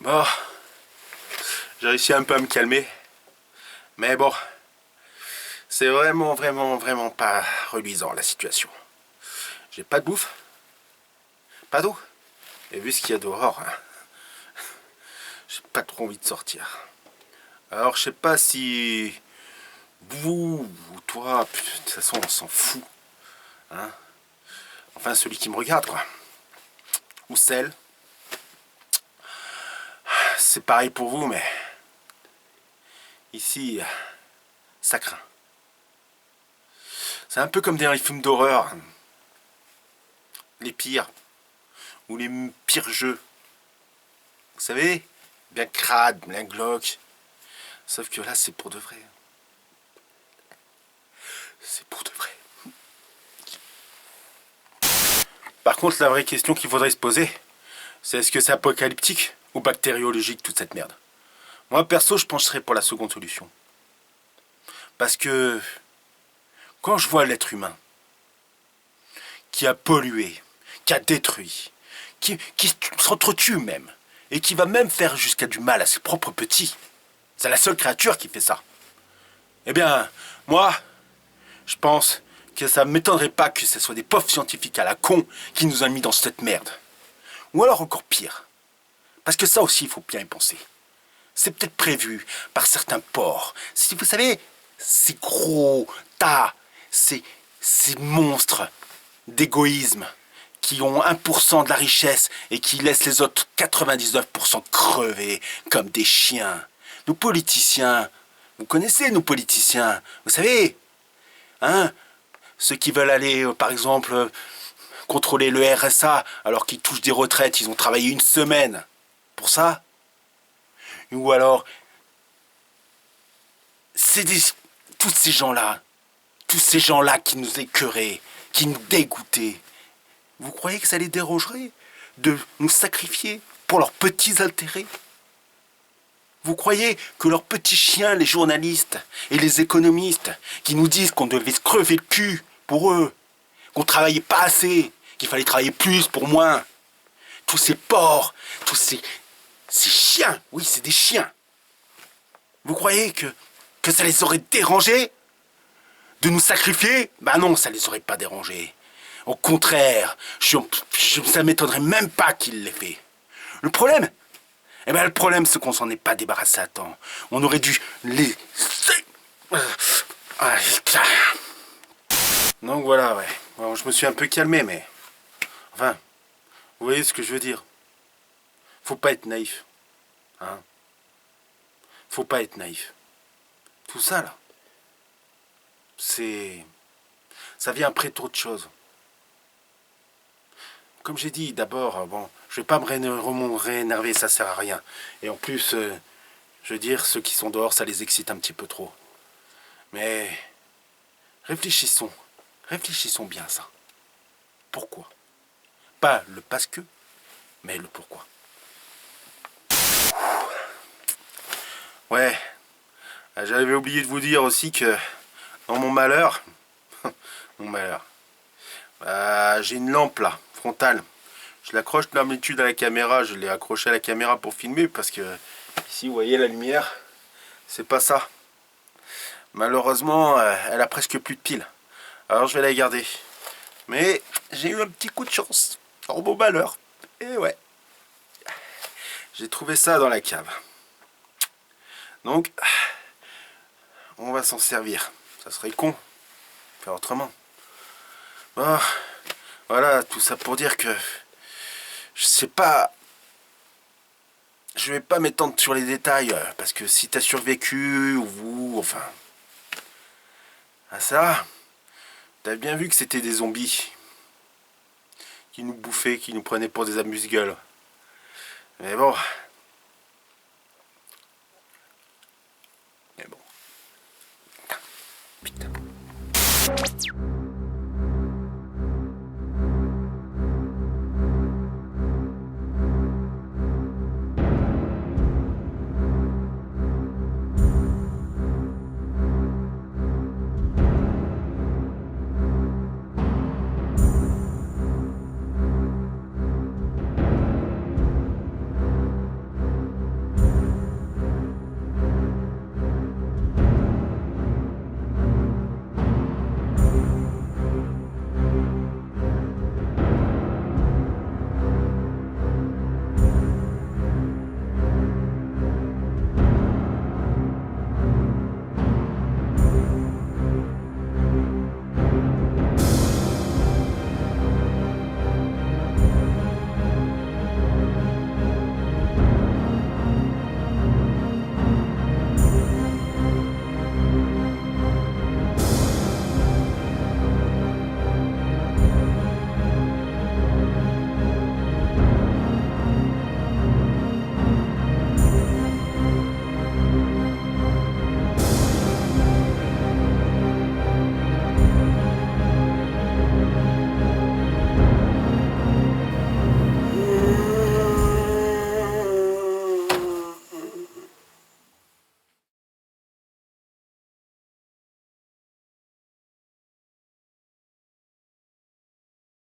Bon, j'ai réussi un peu à me calmer. Mais bon, c'est vraiment pas reluisant la situation. J'ai pas de bouffe, pas d'eau. Et vu ce qu'il y a dehors, hein, j'ai pas trop envie de sortir. Alors je sais pas si vous ou toi, de toute façon on s'en fout. Hein, enfin celui qui me regarde quoi. Ou celle. C'est pareil pour vous mais ici, ça craint. C'est un peu comme dans les films d'horreur. Les pires. Ou les pires jeux. Vous savez, bien crade, bien glauque. Sauf que là, c'est pour de vrai. C'est pour de vrai. Par contre, la vraie question qu'il faudrait se poser, c'est est-ce que c'est apocalyptique ou bactériologique toute cette merde? Moi, perso, je pencherais pour la seconde solution. Parce que quand je vois l'être humain qui a pollué, qui a détruit, qui s'entretue même, et qui va même faire jusqu'à du mal à ses propres petits, c'est la seule créature qui fait ça. Eh bien, moi, je pense que ça ne m'étonnerait pas que ce soit des pauvres scientifiques à la con qui nous ont mis dans cette merde. Ou alors encore pire. Parce que ça aussi, il faut bien y penser. C'est peut-être prévu par certains porcs. Si vous savez, ces gros tas, ces monstres d'égoïsme qui ont 1% de la richesse et qui laissent les autres 99% crever comme des chiens. Nos politiciens, vous connaissez nos politiciens, vous savez, hein, ceux qui veulent aller, par exemple, contrôler le RSA alors qu'ils touchent des retraites, ils ont travaillé une semaine pour ça. Ou alors, tous ces gens-là qui nous écœuraient, qui nous dégoûtaient, vous croyez que ça les dérangerait de nous sacrifier pour leurs petits intérêts? Vous croyez que leurs petits chiens, les journalistes et les économistes, qui nous disent qu'on devait se crever le cul pour eux, qu'on travaillait pas assez, qu'il fallait travailler plus pour moins, tous ces porcs, tous ces chiens, oui c'est des chiens, vous croyez que ça les aurait dérangés de nous sacrifier? Ben non, ça les aurait pas dérangés. Au contraire, ça m'étonnerait même pas qu'ils l'aient fait. Le problème, le problème, c'est qu'on s'en est pas débarrassé à temps. On aurait dû les... Donc voilà, ouais. Bon, je me suis un peu calmé, mais... Enfin, vous voyez ce que je veux dire. Faut pas être naïf. Hein. Faut pas être naïf. Tout ça, là, ça vient après trop de choses. Comme j'ai dit, d'abord, bon, je vais pas me réénerver, ça sert à rien. Et en plus, je veux dire, ceux qui sont dehors, ça les excite un petit peu trop. Mais réfléchissons bien à ça. Pourquoi? Pas le parce que, mais le pourquoi. Ouais, j'avais oublié de vous dire aussi que dans mon malheur, j'ai une lampe là, frontale. Je l'accroche d'habitude à la caméra, je l'ai accroché à la caméra pour filmer parce que ici vous voyez la lumière, c'est pas ça. Malheureusement, elle a presque plus de piles. Alors je vais la garder. Mais j'ai eu un petit coup de chance, en beau malheur. Et ouais, j'ai trouvé ça dans la cave. Donc, on va s'en servir. Ça serait con, faire autrement. Bon, voilà, tout ça pour dire que je sais pas. Je vais pas m'étendre sur les détails parce que si t'as survécu ou vous, enfin, à ça, t'as bien vu que c'était des zombies qui nous bouffaient, qui nous prenaient pour des amuse-gueules. Mais bon. Putain.